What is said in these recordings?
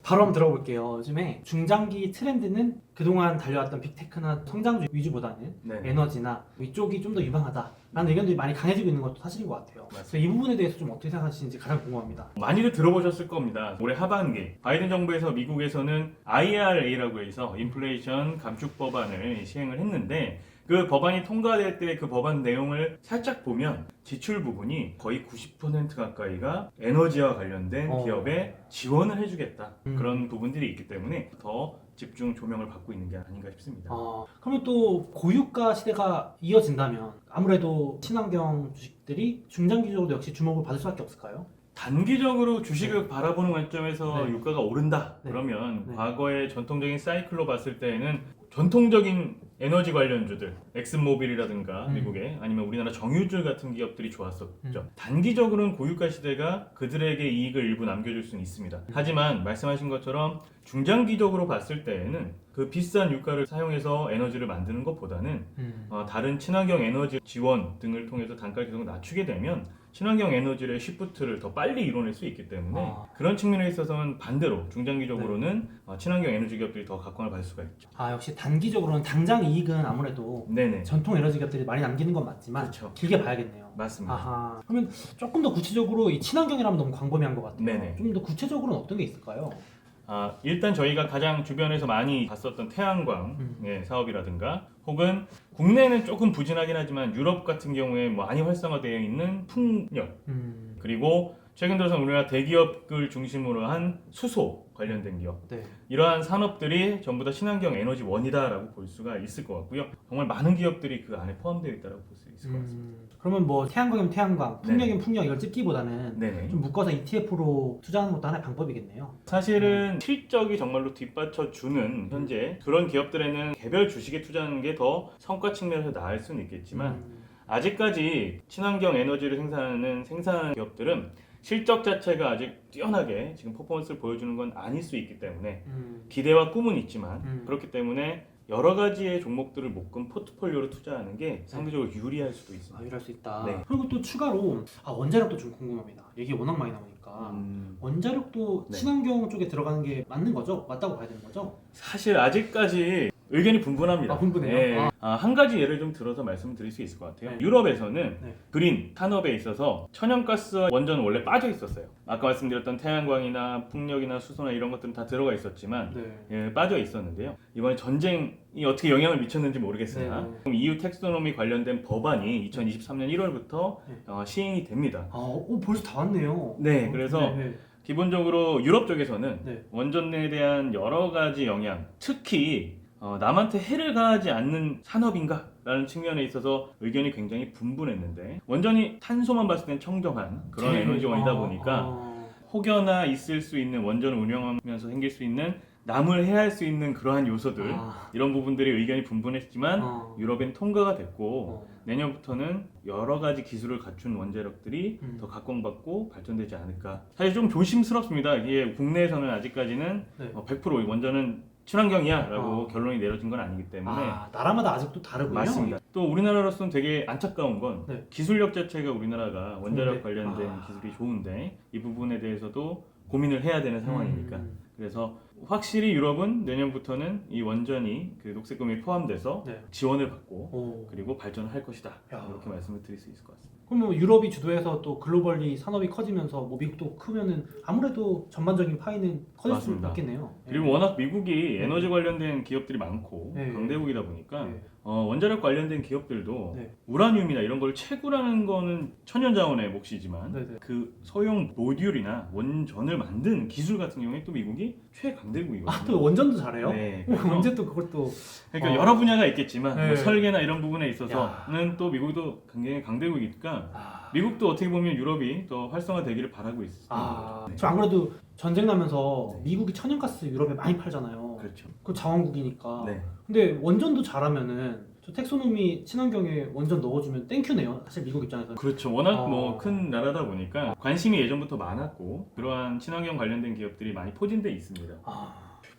바로 한번 들어볼게요. 요즘에 중장기 트렌드는 그동안 달려왔던 빅테크나 성장주 위주보다는 네. 에너지나 이쪽이 좀 더 유망하다라는 의견들이 많이 강해지고 있는 것도 사실인 것 같아요. 그래서 이 부분에 대해서 좀 어떻게 생각하시는지 가장 궁금합니다. 많이들 들어보셨을 겁니다. 올해 하반기 바이든 정부에서 미국에서는 IRA라고 해서 인플레이션 감축 법안을 시행을 했는데 그 법안이 통과될 때 그 법안 내용을 살짝 보면 지출 부분이 거의 90% 가까이가 에너지와 관련된 기업에 지원을 해주겠다. 그런 부분들이 있기 때문에 더 집중 조명을 받고 있는 게 아닌가 싶습니다. 그러면 또 고유가 시대가 이어진다면 아무래도 친환경 주식들이 중장기적으로 역시 주목을 받을 수밖에 없을까요? 단기적으로 주식을 바라보는 관점에서 네. 유가가 오른다. 네. 그러면 네. 과거의 전통적인 사이클로 봤을 때에는 전통적인 에너지 관련주들, 엑슨모빌이라든가 미국의 아니면 우리나라 정유줄 같은 기업들이 좋았었죠. 단기적으로는 고유가 시대가 그들에게 이익을 일부 남겨줄 수는 있습니다. 하지만 말씀하신 것처럼 중장기적으로 봤을 때에는 그 비싼 유가를 사용해서 에너지를 만드는 것보다는 다른 친환경 에너지 지원 등을 통해서 단가를 계속 낮추게 되면 친환경 에너지의 시프트를 더 빨리 이뤄낼 수 있기 때문에 그런 측면에 있어서는 반대로 중장기적으로는 친환경 에너지 기업들이 더 각광을 받을 수가 있죠. 역시 단기적으로는 당장 이익은 아무래도 네네. 전통 에너지 기업들이 많이 남기는 건 맞지만 그렇죠. 길게 봐야겠네요. 맞습니다. 그러면 조금 더 구체적으로 이 친환경이라면 너무 광범위한 것 같아요. 네네. 좀 더 구체적으로는 어떤 게 있을까요? 일단 저희가 가장 주변에서 많이 봤었던 태양광의 사업이라든가 혹은 국내는 조금 부진하긴 하지만 유럽 같은 경우에 많이 활성화되어 있는 풍력 그리고 최근 들어서 우리나라 대기업을 중심으로 한 수소 관련된 기업 네. 이러한 산업들이 전부 다 친환경 에너지원이다라고 볼 수가 있을 것 같고요. 정말 많은 기업들이 그 안에 포함되어 있다고 볼 수 있을 것 같습니다. 그러면 뭐 태양광이면 태양광, 풍력이면 풍력 이걸 찍기보다는 네네. 좀 묶어서 ETF로 투자하는 것도 하나의 방법이겠네요. 사실은 실적이 정말로 뒷받쳐주는 현재 그런 기업들에는 개별 주식에 투자하는 게 더 성과 측면에서 나을 수는 있겠지만 아직까지 친환경 에너지를 생산하는 기업들은 실적 자체가 아직 뛰어나게 지금 퍼포먼스를 보여주는 건 아닐 수 있기 때문에 기대와 꿈은 있지만 그렇기 때문에 여러 가지의 종목들을 묶은 포트폴리오로 투자하는 게 상대적으로 유리할 수도 있습니다. 유리할 수 있다. 네. 그리고 또 추가로 원자력도 좀 궁금합니다. 얘기 워낙 많이 나오니까 원자력도 네. 친환경 쪽에 들어가는 게 맞는 거죠? 맞다고 봐야 되는 거죠? 사실 아직까지 의견이 분분합니다. 분분해요? 네. 한 가지 예를 좀 들어서 말씀을 드릴 수 있을 것 같아요. 네. 유럽에서는 네. 그린 산업에 있어서 천연가스와 원전은 원래 빠져 있었어요. 아까 말씀드렸던 태양광이나 풍력이나 수소나 이런 것들은 다 들어가 있었지만 빠져 있었는데요. 이번에 전쟁이 어떻게 영향을 미쳤는지 모르겠으나 EU 텍소노미 관련된 법안이 2023년 1월부터 시행이 됩니다. 벌써 다 왔네요. 네, 그래서 기본적으로 유럽 쪽에서는 원전에 대한 여러 가지 영향, 특히 남한테 해를 가하지 않는 산업인가? 라는 측면에 있어서 의견이 굉장히 분분했는데 원전이 탄소만 봤을 땐 청정한 그런 에너지원이다 보니까 혹여나 있을 수 있는 원전을 운영하면서 생길 수 있는 남을 해할 수 있는 그러한 요소들 이런 부분들이 의견이 분분했지만 유럽엔 통과가 됐고 내년부터는 여러 가지 기술을 갖춘 원자력들이 더 각광받고 발전되지 않을까. 사실 좀 조심스럽습니다. 이게 국내에서는 아직까지는 100% 원전은 친환경이야 라고 결론이 내려진 건 아니기 때문에 나라마다 아직도 다르군요. 맞습니다. 또 우리나라로서는 되게 안타까운 건 기술력 자체가 우리나라가 원자력 관련된 기술이 좋은데 이 부분에 대해서도 고민을 해야 되는 상황이니까 그래서 확실히 유럽은 내년부터는 이 원전이 그 녹색금이 포함돼서 지원을 받고 그리고 발전을 할 것이다 이렇게 말씀을 드릴 수 있을 것 같습니다. 그럼 뭐 유럽이 주도해서 또 글로벌리 산업이 커지면서 뭐 미국도 크면은 아무래도 전반적인 파이는 커질 수 있겠네요. 그리고 워낙 미국이 에너지 관련된 기업들이 많고 강대국이다 보니까 원자력 관련된 기업들도 우라늄이나 이런 걸 채굴하는 거는 천연자원의 몫이지만 그 소형 모듈이나 원전을 만든 기술 같은 경우에 또 미국이 최강대국이거든요. 또 원전도 잘해요? 네. 언제 또 그걸 또 그러니까 여러 분야가 있겠지만 뭐 설계나 이런 부분에 있어서는 또 미국도 굉장히 강대국이니까 미국도 어떻게 보면 유럽이 더 활성화되기를 바라고 있습니다. 저 안 그래도 전쟁 나면서 미국이 천연가스 유럽에 많이 팔잖아요. 그렇죠. 그 자원국이니까. 네. 근데 원전도 잘하면은 저 텍소노미 친환경에 원전 넣어주면 땡큐네요. 사실 미국 입장에서는. 그렇죠. 워낙 뭐 큰 나라다 보니까 관심이 예전부터 많았고 그러한 친환경 관련된 기업들이 많이 포진돼 있습니다.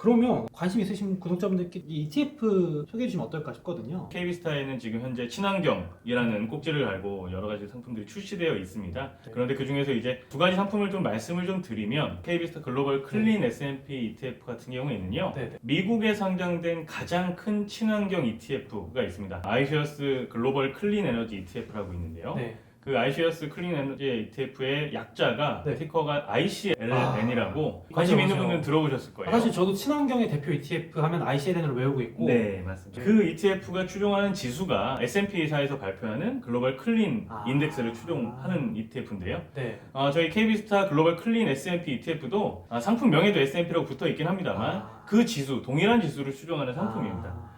그러면 관심 있으신 구독자분들께 이 ETF 소개해 주시면 어떨까 싶거든요. KB스타에는 지금 현재 친환경이라는 꼭지를 달고 여러 가지 상품들이 출시되어 있습니다. 네. 그런데 그 중에서 이제 두 가지 상품을 좀 말씀을 좀 드리면 KB스타 글로벌 클린 S&P ETF 같은 경우에는요. 네. 미국에 상장된 가장 큰 친환경 ETF가 있습니다. iShares 글로벌 클린 에너지 ETF라고 있는데요. 네. 그 iShares 클린 에너지 ETF의 약자가 네. 티커가 ICLN이라고 관심 맞아요, 있는 맞아요. 분들은 들어보셨을 거예요. 사실 저도 친환경의 대표 ETF 하면 ICLN을 외우고 있고 네, 맞습니다. 그 ETF가 추종하는 지수가 S&P사에서 발표하는 글로벌 클린 인덱스를 추종하는 ETF인데요. 네. 저희 KB스타 글로벌 클린 S&P ETF도 상품명에도 S&P라고 붙어 있긴 합니다만 그 지수, 동일한 지수를 추종하는 상품입니다.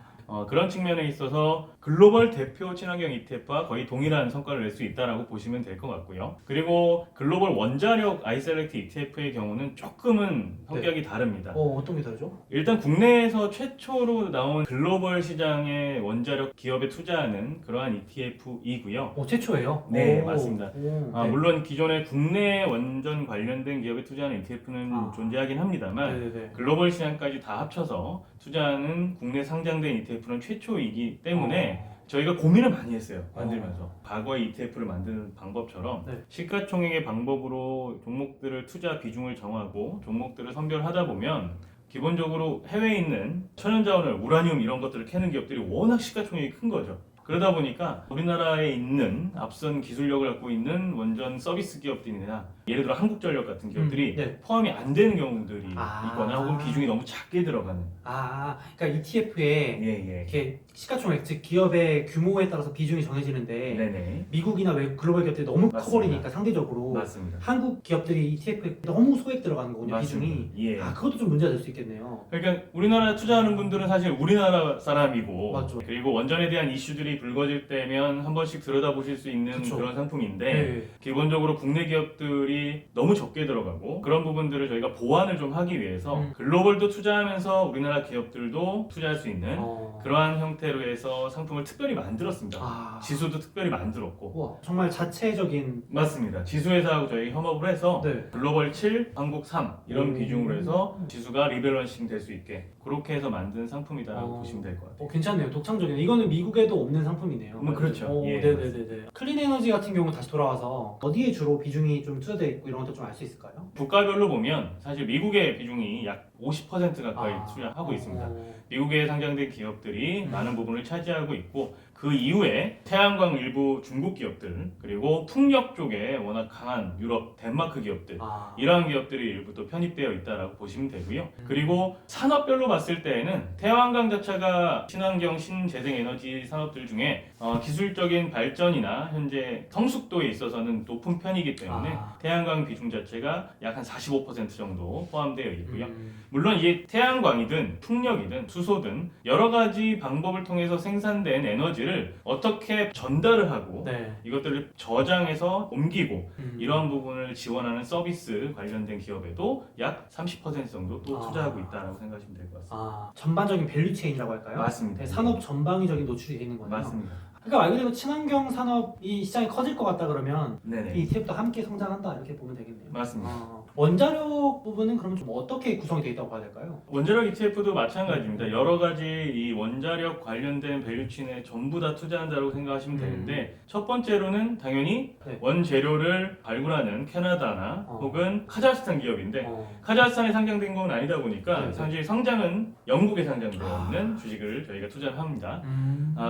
그런 측면에 있어서 글로벌 대표 친환경 ETF와 거의 동일한 성과를 낼 수 있다라고 보시면 될 것 같고요. 그리고 글로벌 원자력 iSelect ETF의 경우는 조금은 성격이 다릅니다. 어떤 게 다르죠? 일단 국내에서 최초로 나온 글로벌 시장의 원자력 기업에 투자하는 그러한 ETF이고요. 최초예요? 네, 맞습니다. 네. 물론 기존에 국내 원전 관련된 기업에 투자하는 ETF는 존재하긴 합니다만 네네네. 글로벌 시장까지 다 합쳐서 투자하는 국내 상장된 ETF는 최초이기 때문에 저희가 고민을 많이 했어요. 만들면서. 과거의 ETF를 만드는 방법처럼 네. 시가총액의 방법으로 종목들을 투자 비중을 정하고 종목들을 선별하다 보면 기본적으로 해외에 있는 천연자원을 우라늄 이런 것들을 캐는 기업들이 워낙 시가총액이 큰 거죠. 그러다 보니까 우리나라에 있는 앞선 기술력을 갖고 있는 원전 서비스 기업들이나 예를 들어 한국전력 같은 기업들이 네. 포함이 안 되는 경우들이 있거나 혹은 비중이 너무 작게 들어가는. 그러니까 ETF에 이렇게 시가총액, 즉 기업의 규모에 따라서 비중이 정해지는데 네네. 미국이나 외국 글로벌 기업들이 너무 맞습니다. 커버리니까 상대적으로 맞습니다. 한국 기업들이 ETF에 너무 소액 들어가는 거군요. 맞습니다. 비중이. 예. 그것도 좀 문제가 될 수 있겠네요. 그러니까 우리나라 투자하는 분들은 사실 우리나라 사람이고 맞죠. 그리고 원전에 대한 이슈들이 불거질 때면 한 번씩 들여다보실 수 있는 그쵸. 그런 상품인데 네. 기본적으로 국내 기업들이 너무 적게 들어가고 그런 부분들을 저희가 보완을 좀 하기 위해서 글로벌도 투자하면서 우리나라 기업들도 투자할 수 있는 그러한 형태로 해서 상품을 특별히 만들었습니다. 지수도 특별히 만들었고. 우와, 정말 자체적인. 맞습니다. 지수회사하고 저희 협업을 해서 네. 글로벌 7, 한국 3 이런 비중으로 해서 지수가 리밸런싱 될 수 있게 그렇게 해서 만든 상품이다라고 보시면 될 것 같아요. 괜찮네요. 독창적인. 이거는 미국에도 없는 상품이네요. 그렇죠. 예, 네네네. 클린 에너지 같은 경우 다시 돌아와서 어디에 주로 비중이 좀 투자되어 있고 이런 것도 좀 알 수 있을까요? 국가별로 보면 사실 미국의 비중이 약 50% 가까이 투자하고 있습니다. 미국에 상장된 기업들이 많은 부분을 차지하고 있고 그 이후에 태양광 일부 중국 기업들 그리고 풍력 쪽에 워낙 강한 유럽, 덴마크 기업들 이러한 기업들이 일부 또 편입되어 있다라고 보시면 되고요. 그리고 산업별로 봤을 때에는 태양광 자체가 친환경 신재생에너지 산업들 중에 기술적인 발전이나 현재 성숙도에 있어서는 높은 편이기 때문에 태양광 비중 자체가 약 한 45% 정도 포함되어 있고요. 물론 이게 태양광이든 풍력이든 수소든 여러 가지 방법을 통해서 생산된 에너지를 어떻게 전달을 하고 이것들을 저장해서 옮기고 이러한 부분을 지원하는 서비스 관련된 기업에도 약 30% 정도 또 투자하고 있다고 생각하시면 될 것 같습니다. 전반적인 밸류체인이라고 할까요? 맞습니다. 산업 전방위적인 노출이 되는 거예요. 맞습니다. 그러니까 말 그대로 친환경 산업이 시장이 커질 것 같다 그러면 네네. 이 ETF도 함께 성장한다 이렇게 보면 되겠네요. 맞습니다. 원자력 부분은 그럼 좀 어떻게 구성이 되어 있다고 봐야 될까요? 원자력 ETF도 마찬가지입니다. 여러 가지 이 원자력 관련된 밸류체인에 전부 다 투자한다고 생각하시면 되는데 첫 번째로는 당연히 원재료를 발굴하는 캐나다나 혹은 카자흐스탄 기업인데 카자흐스탄에 상장된 건 아니다 보니까 사실 상장은 영국에 상장되어 있는 주식을 저희가 투자를 합니다.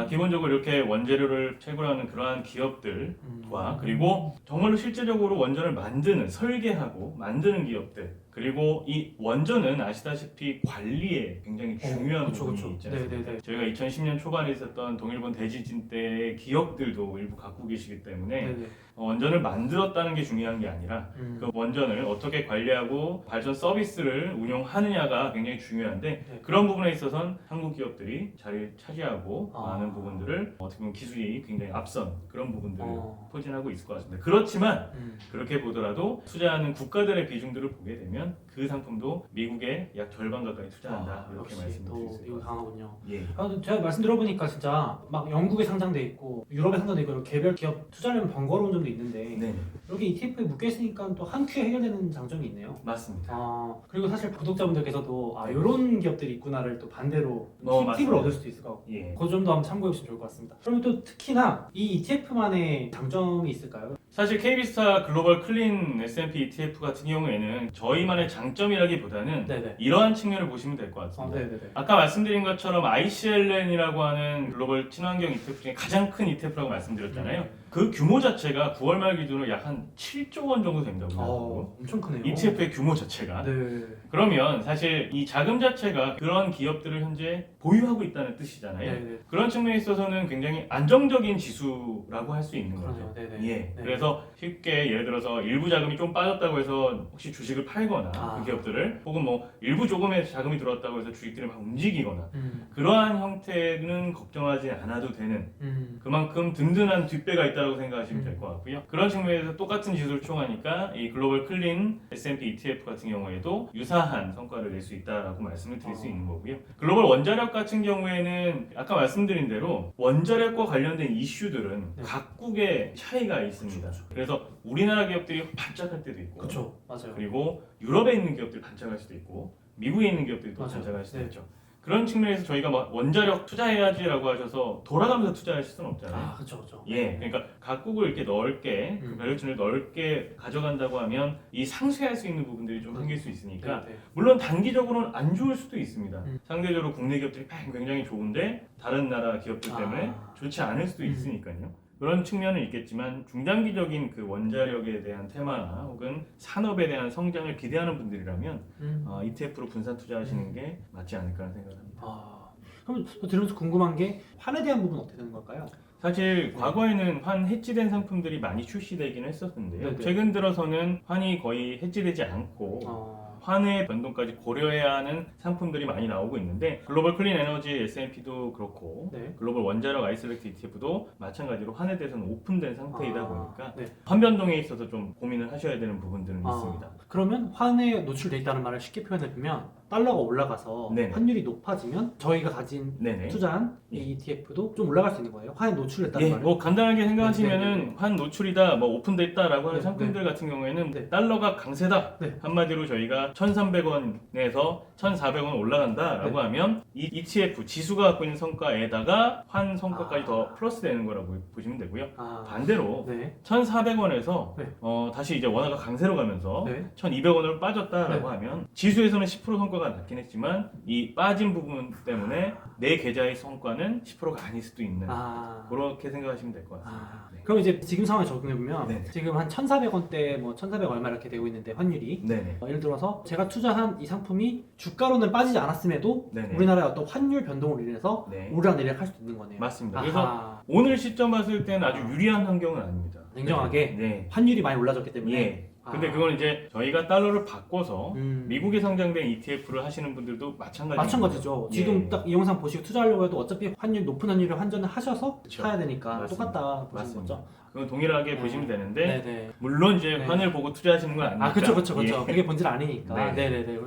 기본적으로 이렇게 원재료를 채굴하는 그러한 기업들과 그리고 정말로 실제적으로 원전을 만드는 설계하고 만드는 기업들 그리고 이 원전은 아시다시피 관리에 굉장히 중요한 부분이 있지 않습니까? 저희가 2010년 초반에 있었던 동일본 대지진 때의 기억들도 일부 갖고 계시기 때문에 원전을 만들었다는 게 중요한 게 아니라 그 원전을 어떻게 관리하고 발전 서비스를 운영하느냐가 굉장히 중요한데 그런 부분에 있어서는 한국 기업들이 자리를 차지하고 많은 부분들을 어떻게 보면 기술이 굉장히 앞선 그런 부분들을 포진하고 있을 것 같습니다. 그렇지만 그렇게 보더라도 투자하는 국가들의 비중들을 보게 되면 그 상품도 미국의 약 절반 가까이 투자한다. 이렇게 역시 말씀드릴 또 수 있을 것 미국 같습니다. 강하군요. 예. 제가 말씀 들어보니까 진짜 막 영국에 상장돼 있고 유럽에 상장돼 있고 개별 기업 투자하려면 번거로운 점도 있는데 네, 여기 ETF에 묶여 있으니까 또 한 큐에 해결되는 장점이 있네요. 맞습니다. 그리고 사실 구독자분들께서도 이런 기업들이 있구나를 또 반대로 팁을 맞습니다. 얻을 수도 있을 것 같고 예. 그 점도 한번 참고해 보시면 좋을 것 같습니다. 그러면 또 특히나 이 ETF만의 장점이 있을까요? 사실 KB스타 글로벌 클린 S&P ETF 같은 경우에는 저희만의 장점이라기보다는 네네. 이러한 측면을 보시면 될 것 같습니다. 네네네. 아까 말씀드린 것처럼 ICLN이라고 하는 글로벌 친환경 ETF 중에 가장 큰 ETF라고 말씀드렸잖아요. 그 규모 자체가 9월 말 기준으로 약 한 7조 원 정도 된다고 하더라고요. 엄청 크네요. ETF의 규모 자체가. 네. 그러면 사실 이 자금 자체가 그런 기업들을 현재 보유하고 있다는 뜻이잖아요. 네네. 그런 측면에 있어서는 굉장히 안정적인 지수라고 할 수 있는 거죠. 네네. 예. 네. 그래서 쉽게 예를 들어서 일부 자금이 좀 빠졌다고 해서 혹시 주식을 팔거나 그 기업들을 혹은 뭐 일부 조금의 자금이 들어왔다고 해서 주식들이 막 움직이거나 그러한 형태는 걱정하지 않아도 되는 그만큼 든든한 뒷배가 있다고 생각하시면 될 것 같고요. 그런 측면에서 똑같은 지수를 총하니까 이 글로벌 클린 S&P ETF 같은 경우에도 유사한 성과를 낼 수 있다라고 말씀을 드릴 수 있는 거고요. 글로벌 원자력 같은 경우에는 아까 말씀드린 대로 원자력과 관련된 이슈들은 각국의 차이가 있습니다. 그래서 우리나라 기업들이 반짝할 때도 있고, 그렇죠, 맞아요. 그리고 유럽에 있는 기업들이 반짝할 수도 있고, 미국에 있는 기업들이 또 반짝할 수도 있죠. 그런 측면에서 저희가 막 원자력 투자해야지라고 하셔서 돌아가면서 투자하실 수는 없잖아요. 그렇죠. 예, 그러니까 각국을 이렇게 넓게 그 밸류체인을 넓게 가져간다고 하면 이 상쇄할 수 있는 부분들이 좀 생길 수 있으니까 물론 단기적으로는 안 좋을 수도 있습니다. 상대적으로 국내 기업들이 굉장히 좋은데 다른 나라 기업들 때문에 좋지 않을 수도 있으니까요. 그런 측면은 있겠지만 중장기적인 그 원자력에 대한 테마나 혹은 산업에 대한 성장을 기대하는 분들이라면 ETF로 분산 투자하시는 게 맞지 않을까 생각합니다. 그럼 또 들으면서 궁금한 게 환에 대한 부분은 어떻게 되는 걸까요? 사실 과거에는 환 해지된 상품들이 많이 출시되긴 했었는데요. 네네. 최근 들어서는 환이 거의 해지되지 않고 환의 변동까지 고려해야 하는 상품들이 많이 나오고 있는데 글로벌 클린 에너지 S&P도 그렇고 글로벌 원자력 아이셀렉트 ETF도 마찬가지로 환에 대해서는 오픈된 상태이다 보니까 환 변동에 있어서 좀 고민을 하셔야 되는 부분들은 있습니다. 그러면 환에 노출돼 있다는 말을 쉽게 표현해 보면 달러가 올라가서 환율이 높아지면 저희가 가진 투자한 이 ETF도 좀 올라갈 수 있는 거예요? 환에 노출됐다는 말은? 뭐 간단하게 생각하시면은 환 노출이다, 뭐 오픈됐다라고 하는 상품들 같은 경우에는 달러가 강세다. 한마디로 저희가 1,300원에서 1,400원 올라간다라고 하면 이 ETF 지수가 갖고 있는 성과에다가 환 성과까지 더 플러스되는 거라고 보시면 되고요. 반대로 1,400원에서 다시 이제 원화가 강세로 가면서 1,200원으로 빠졌다라고 하면 지수에서는 10% 성과가 낮긴 했지만 이 빠진 부분 때문에 내 계좌의 성과는 10%가 아닐 수도 있는 그렇게 생각하시면 될 것 같습니다. 그럼 이제 지금 상황에 적용해 보면 지금 한 1,400원대 뭐 1,400 얼마 이렇게 되고 있는데 환율이 예를 들어서 제가 투자한 이 상품이 주가로는 빠지지 않았음에도 우리나라의 어떤 환율 변동으로 인해서 오르락내리락 할 수도 있는 거네요. 맞습니다. 그래서 오늘 시점 봤을 때는 아주 유리한 환경은 아닙니다. 냉정하게 환율이 많이 올라졌기 때문에 근데 그건 이제 저희가 달러를 바꿔서 미국에 상장된 ETF를 하시는 분들도 마찬가지죠. 지금 딱 이 영상 보시고 투자하려고 해도 어차피 환율 높은 환율을 환전을 하셔서 사야 되니까 맞습니다. 똑같다 보시는 거죠. 그건 동일하게 보시면 되는데 물론 이제 환을 보고 투자하시는 건 아니니까. 그렇죠. 그게 본질 아니니까.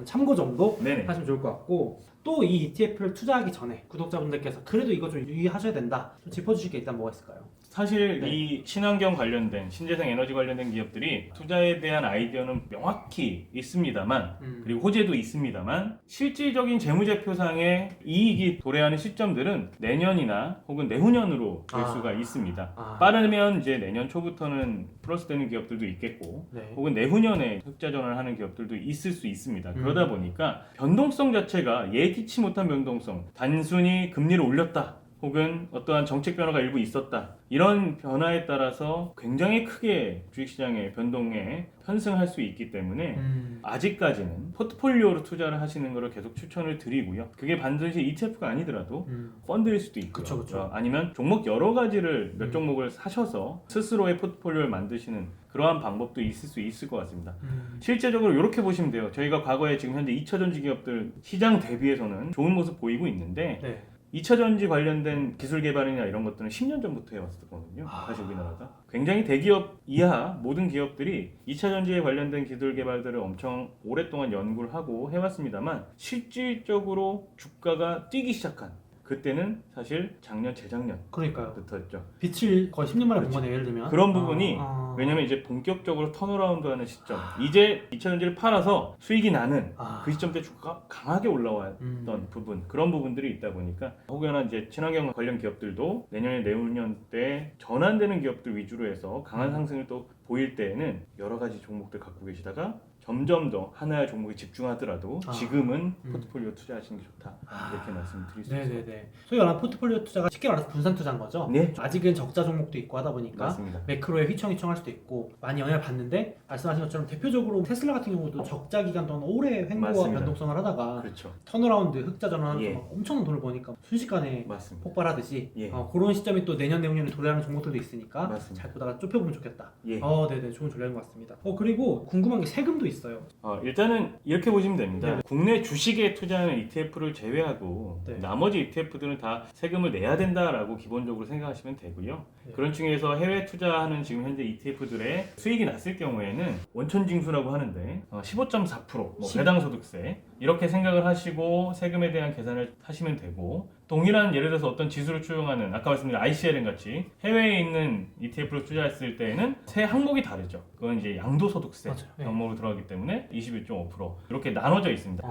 참고 정도 하시면 좋을 것 같고 또 이 ETF를 투자하기 전에 구독자분들께서 그래도 이거 좀 유의하셔야 된다. 좀 짚어주실 게 일단 뭐가 있을까요? 사실 이 친환경 관련된 신재생 에너지 관련된 기업들이 투자에 대한 아이디어는 명확히 있습니다만 그리고 호재도 있습니다만 실질적인 재무제표상의 이익이 도래하는 시점들은 내년이나 혹은 내후년으로 될 수가 있습니다. 빠르면 이제 내년 초부터는 플러스되는 기업들도 있겠고 혹은 내후년에 흑자 전환하는 기업들도 있을 수 있습니다. 그러다 보니까 변동성 자체가 예기치 못한 변동성, 단순히 금리를 올렸다 혹은 어떠한 정책 변화가 일부 있었다. 이런 변화에 따라서 굉장히 크게 주식시장의 변동에 편승할 수 있기 때문에 아직까지는 포트폴리오로 투자를 하시는 것을 계속 추천을 드리고요. 그게 반드시 ETF가 아니더라도 펀드일 수도 있고요. 그쵸. 아니면 종목 여러 가지를 몇 종목을 사셔서 스스로의 포트폴리오를 만드시는 그러한 방법도 있을 수 있을 것 같습니다. 실제적으로 이렇게 보시면 돼요. 저희가 과거에 지금 현재 2차 전지 기업들 시장 대비해서는 좋은 모습 보이고 있는데 2차 전지 관련된 기술 개발이나 이런 것들은 10년 전부터 해왔었거든요. 사실 우리나라가 굉장히 대기업 이하 모든 기업들이 2차 전지에 관련된 기술 개발들을 엄청 오랫동안 연구를 하고 해왔습니다만 실질적으로 주가가 뛰기 시작한 그때는 사실 작년, 재작년부터였죠. 빛을 거의 10년 만에 본 거네요, 예를 들면. 그런 부분이 왜냐면 이제 본격적으로 턴어라운드하는 시점, 이제 2차 전지를 팔아서 수익이 나는 그 시점 때 주가가 강하게 올라왔던 부분, 그런 부분들이 있다 보니까 혹여나 이제 친환경 관련 기업들도 내년 때 전환되는 기업들 위주로 해서 강한 상승을 또 보일 때에는 여러 가지 종목들 갖고 계시다가 점점 더 하나의 종목에 집중하더라도 지금은 포트폴리오 투자하시는 게 좋다, 이렇게 말씀드릴 수 있습니다. 네네네. 소위 말하는 포트폴리오 투자가 쉽게 말해서 분산 투자인 거죠. 네. 아직은 적자 종목도 있고 하다 보니까 맞습니다. 매크로에 휘청휘청할 수도 있고 많이 영향을 받는데, 말씀하신 것처럼 대표적으로 테슬라 같은 경우도 적자 기간 동안 오래 횡보와 맞습니다. 변동성을 하다가 그렇죠. 턴어라운드 흑자 전환하면서 예. 막 엄청난 돈을 버니까 순식간에 맞습니다. 폭발하듯이 예. 그런 시점이 또 내년에 도래하는 종목들도 있으니까 맞습니다. 잘 보다가 좁혀보면 좋겠다. 예. 네네, 좋은 전략인 것 같습니다. 그리고 궁금한 게 세금도 있어요. 일단은 이렇게 보시면 됩니다. 네네. 국내 주식에 투자하는 ETF를 제외하고 네. 나머지 ETF들은 다 세금을 내야 된다라고 기본적으로 생각하시면 되고요. 네. 그런 중에서 해외 투자하는 지금 현재 ETF들의 수익이 났을 경우에는 원천징수라고 하는데 15.4% 뭐 배당소득세 이렇게 생각을 하시고 세금에 대한 계산을 하시면 되고, 동일한 예를 들어서 어떤 지수를 추종하는 아까 말씀드린 ICLN 같이 해외에 있는 ETF를 투자했을 때에는 세 항목이 다르죠. 그건 이제 양도소득세 네. 항목으로 들어가기 때문에 21.5% 이렇게 나눠져 있습니다.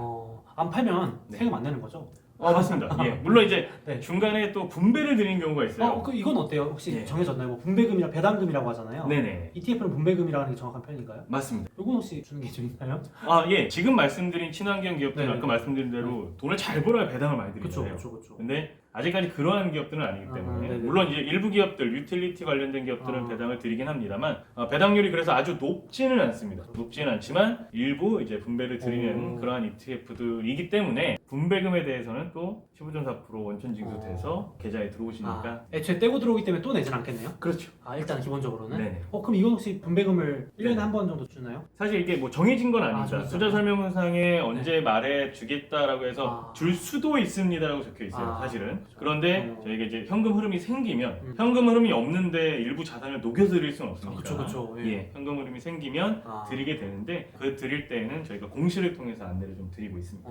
안 팔면 네. 세금 안 내는 거죠? 맞습니다. 예. 물론 이제 네. 중간에 또 분배를 드리는 경우가 있어요. 이건 어때요? 혹시 네. 정해졌나요? 뭐 분배금이랑 배당금이라고 하잖아요. 네네. ETF는 분배금이라고 하는 게 정확한 표현인가요? 맞습니다. 이건 혹시 주는 게 좀 있나요? 예. 지금 말씀드린 친환경 기업들은 네네. 아까 말씀드린 대로 돈을 잘 벌어야 배당을 많이 드리잖아요. 그렇죠. 근데 아직까지 그러한 기업들은 아니기 때문에 네네. 물론 이제 일부 기업들, 유틸리티 관련된 기업들은 아. 배당을 드리긴 합니다만 배당률이 그래서 아주 높지는 않습니다. 높지는 않지만 일부 이제 분배를 드리는 그러한 ETF들이기 때문에 분배금에 대해서는 또 15.4% 원천 징수돼서 계좌에 들어오시니까 애초에 떼고 들어오기 때문에 또 내진 않겠네요? 그렇죠. 일단 기본적으로는. 네네. 그럼 이건 혹시 분배금을 1년에 네네. 한 번 정도 주나요? 사실 이게 뭐 정해진 건 아닙니다. 정해진 투자 설명서상에 언제 말에 주겠다라고 아. 해서 줄 수도 있습니다라고 적혀 있어요. 사실은. 그렇죠. 그런데 저희가 이제 현금 흐름이 생기면 현금 흐름이 없는데 일부 자산을 녹여드릴 수는 없으니까. 그렇죠. 예, 현금 흐름이 생기면 드리게 되는데 그 드릴 때에는 저희가 공시를 통해서 안내를 좀 드리고 있습니다.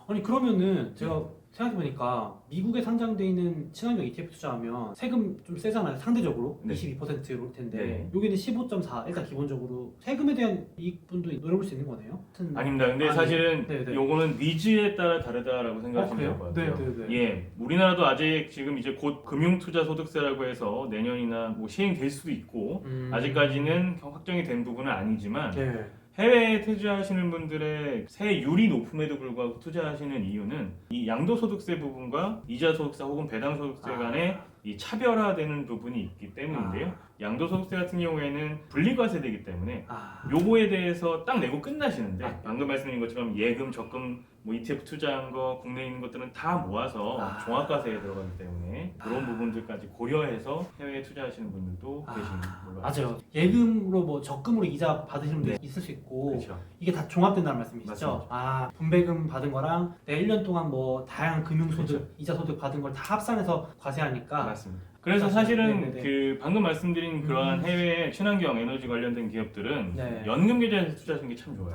아니 그러면은 제가 생각해보니까 미국에 상장돼 있는 친환경 ETF 투자하면 세금 좀 세잖아요, 상대적으로. 네. 22%일 텐데 네. 여기는 15.4. 일단 기본적으로 세금에 대한 이익분도 노려볼 수 있는 거네요? 아닙니다. 근데 사실은 네네. 요거는 니즈에 따라 다르다라고 생각하시면 될 것 같아요. 네네네. 예, 우리나라도 아직 지금 이제 곧 금융투자소득세라고 해서 내년이나 뭐 시행될 수도 있고 아직까지는 확정이 된 부분은 아니지만 네. 해외에 투자하시는 분들의 세율이 높음에도 불구하고 투자하시는 이유는 이 양도소득세 부분과 이자소득세 혹은 배당소득세 간의 이 차별화되는 부분이 있기 때문인데요. 양도소득세 같은 경우에는 분리과세되기 때문에 요거에 대해서 딱 내고 끝나시는데 방금 말씀드린 것처럼 예금, 적금, 뭐 ETF 투자한 거, 국내에 있는 것들은 다 모아서 종합과세에 들어가기 때문에 그런 부분들까지 고려해서 해외에 투자하시는 분들도 계시는 걸로 맞아요. 예금으로 뭐 적금으로 이자 받으시는 분들 있을 수 있고 그렇죠. 이게 다 종합된다는 말씀이시죠? 분배금 받은 거랑 내 1년 동안 뭐 다양한 금융소득, 그렇죠. 이자소득 받은 걸 다 합산해서 과세하니까. 맞습니다. 그래서 사실은 네네네. 그 방금 말씀드린 그러한 해외 친환경 에너지 관련된 기업들은 네. 연금 계좌에서 투자하시는 게 참 좋아요.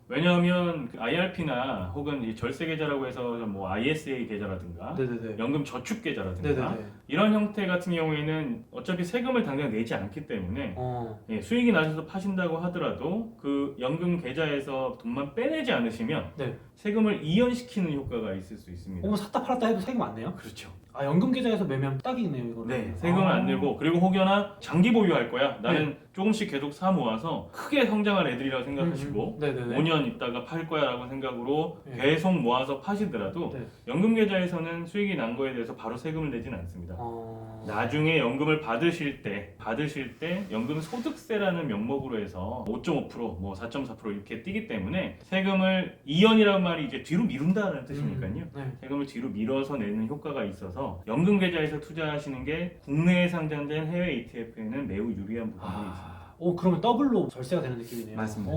왜냐하면 그 IRP나 혹은 이 절세 계좌라고 해서 뭐 ISA 계좌라든가 네네네. 연금 저축 계좌라든가 네네네. 이런 형태 같은 경우에는 어차피 세금을 당장 내지 않기 때문에 예, 수익이 나셔서 파신다고 하더라도 그 연금 계좌에서 돈만 빼내지 않으시면 네. 세금을 이연시키는 효과가 있을 수 있습니다. 샀다 팔았다 해도 세금 안 내요? 그렇죠. 연금 계좌에서 매매하면 딱이네요, 이거는. 네, 세금을 안 내고 그리고 혹여나 장기 보유할 거야. 나는 조금씩 계속 사 모아서 크게 성장할 애들이라고 생각하시고 5년 있다가 팔 거야라고 생각으로 계속 모아서 파시더라도 연금 계좌에서는 수익이 난 거에 대해서 바로 세금을 내진 않습니다. 나중에 연금을 받으실 때 연금 소득세라는 명목으로 해서 5.5%, 뭐 4.4% 이렇게 뛰기 때문에 세금을 이연이라는 말이 이제 뒤로 미룬다는 뜻이니까요. 세금을 뒤로 밀어서 내는 효과가 있어서 연금 계좌에서 투자하시는 게 국내에 상장된 해외 ETF에는 매우 유리한 부분이 있습니다. 그러면 더블로 절세가 되는 느낌이네요. 맞습니다.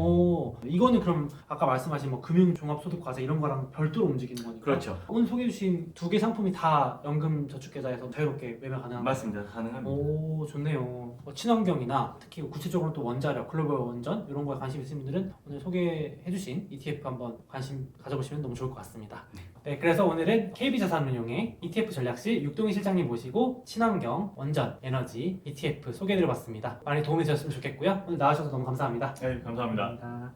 이거는 그럼 아까 말씀하신 뭐 금융종합소득과세 이런 거랑 별도로 움직이는 거니까. 그렇죠. 오늘 소개해주신 두 개 상품이 다 연금저축계좌에서 자유롭게 매매 가능한 맞습니다. 가능합니다. 오, 좋네요. 친환경이나 특히 구체적으로 또 원자력, 글로벌 원전 이런 거에 관심 있으신 분들은 오늘 소개해주신 ETF 한번 관심 가져보시면 너무 좋을 것 같습니다. 네, 그래서 오늘은 KB자산운용의 ETF 전략실 육동희 실장님 모시고 친환경, 원전, 에너지, ETF 소개해드려봤습니다. 많이 도움이 되셨으면 좋겠고요. 오늘 나와주셔서 너무 감사합니다. 네, 감사합니다. 감사합니다.